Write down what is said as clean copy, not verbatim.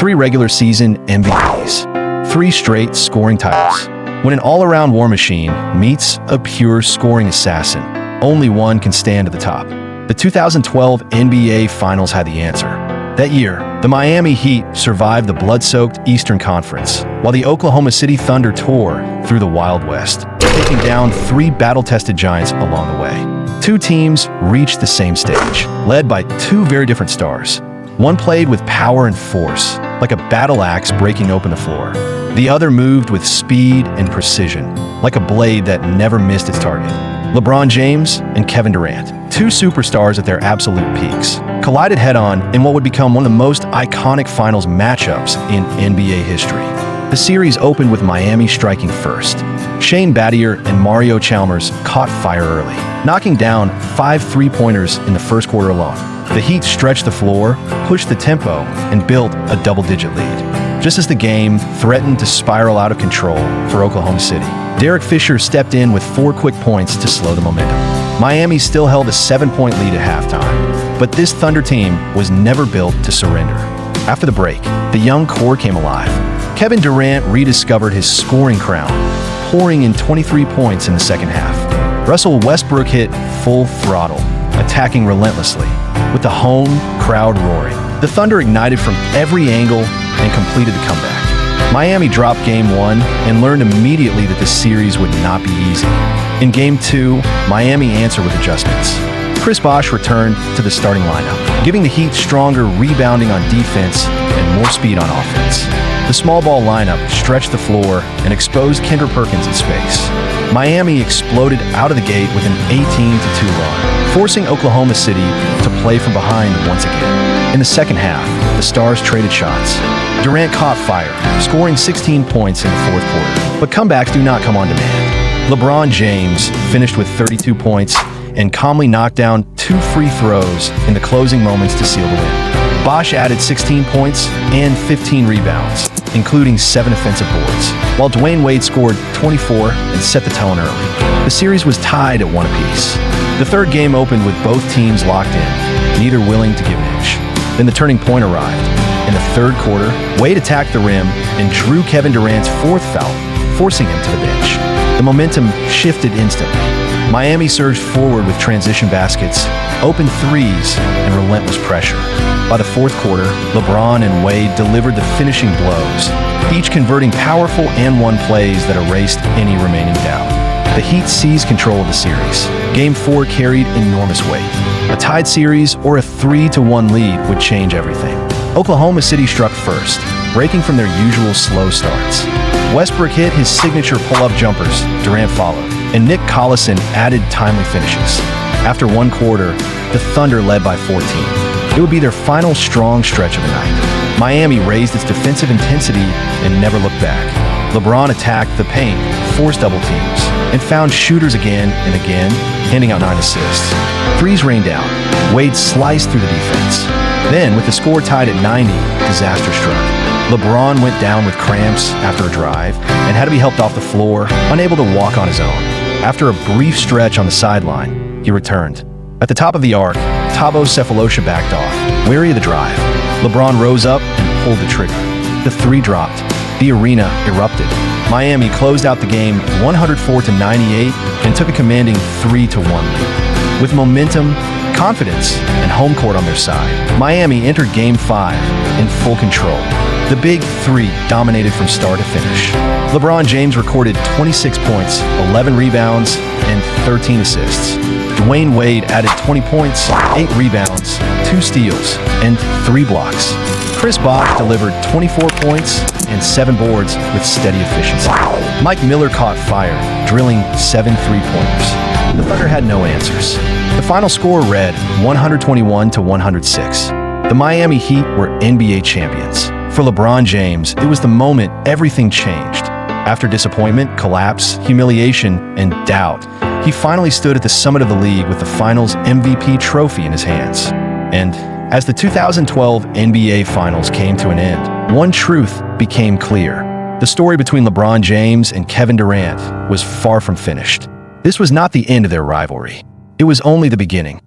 3 regular season MVPs, 3 straight scoring titles. When an all-around war machine meets a pure scoring assassin, only one can stand at the top. The 2012 NBA Finals had the answer. That year, the Miami Heat survived the blood-soaked Eastern Conference, while the Oklahoma City Thunder tore through the Wild West, taking down 3 battle-tested giants along the way. 2 teams reached the same stage, led by 2 very different stars. One played with power and force, like a battle axe breaking open the floor. The other moved with speed and precision, like a blade that never missed its target. LeBron James and Kevin Durant, 2 superstars at their absolute peaks, collided head-on in what would become one of the most iconic finals matchups in NBA history. The series opened with Miami striking first. Shane Battier and Mario Chalmers caught fire early, knocking down 5 3-pointers in the first quarter alone. The Heat stretched the floor, pushed the tempo, and built a double-digit lead. Just as the game threatened to spiral out of control for Oklahoma City, Derek Fisher stepped in with 4 quick points to slow the momentum. Miami still held a 7-point lead at halftime, but this Thunder team was never built to surrender. After the break, the young core came alive. Kevin Durant rediscovered his scoring crown, pouring in 23 points in the second half. Russell Westbrook hit full throttle, attacking relentlessly, with the home crowd roaring. The Thunder ignited from every angle and completed the comeback. Miami dropped Game 1 and learned immediately that the series would not be easy. In Game 2, Miami answered with adjustments. Chris Bosh returned to the starting lineup, giving the Heat stronger rebounding on defense and more speed on offense. The small ball lineup stretched the floor and exposed Kendrick Perkins in space. Miami exploded out of the gate with an 18-2 run, forcing Oklahoma City to play from behind once again. In the second half, the Stars traded shots. Durant caught fire, scoring 16 points in the fourth quarter. But comebacks do not come on demand. LeBron James finished with 32 points and calmly knocked down 2 free throws in the closing moments to seal the win. Bosh added 16 points and 15 rebounds, including 7 offensive boards, while Dwayne Wade scored 24 and set the tone early. The series was tied at 1 apiece. The third game opened with both teams locked in, neither willing to give an inch. Then the turning point arrived. In the third quarter, Wade attacked the rim and drew Kevin Durant's 4th foul, forcing him to the bench. The momentum shifted instantly. Miami surged forward with transition baskets, open threes, and relentless pressure. By the fourth quarter, LeBron and Wade delivered the finishing blows, each converting powerful and-one plays that erased any remaining doubt. The Heat seized control of the series. Game 4 carried enormous weight. A tied series or a 3-1 lead would change everything. Oklahoma City struck first, breaking from their usual slow starts. Westbrook hit his signature pull-up jumpers, Durant followed, and Nick Collison added timely finishes. After 1 quarter, the Thunder led by 14. It would be their final strong stretch of the night. Miami raised its defensive intensity and never looked back. LeBron attacked the paint, forced double teams, and found shooters again and again, handing out 9 assists. Threes rained down. Wade sliced through the defense. Then, with the score tied at 90, disaster struck. LeBron went down with cramps after a drive and had to be helped off the floor, unable to walk on his own. After a brief stretch on the sideline, he returned. At the top of the arc, Thabo Sefolosha backed off, wary of the drive. LeBron rose up and pulled the trigger. The 3 dropped. The arena erupted. Miami closed out the game 104-98 and took a commanding 3-1 lead. With momentum, confidence, and home court on their side, Miami entered Game 5 in full control. The Big 3 dominated from start to finish. LeBron James recorded 26 points, 11 rebounds, and 13 assists. Dwayne Wade added 20 points, 8 rebounds, 2 steals, and 3 blocks. Chris Bosh delivered 24 points and 7 boards with steady efficiency. Mike Miller caught fire, drilling 7 3-pointers. The Thunder had no answers. The final score read 121-106. The Miami Heat were NBA champions. For LeBron James, it was the moment everything changed. After disappointment, collapse, humiliation, and doubt, he finally stood at the summit of the league with the Finals MVP trophy in his hands. And as the 2012 NBA Finals came to an end, one truth became clear. The story between LeBron James and Kevin Durant was far from finished. This was not the end of their rivalry. It was only the beginning.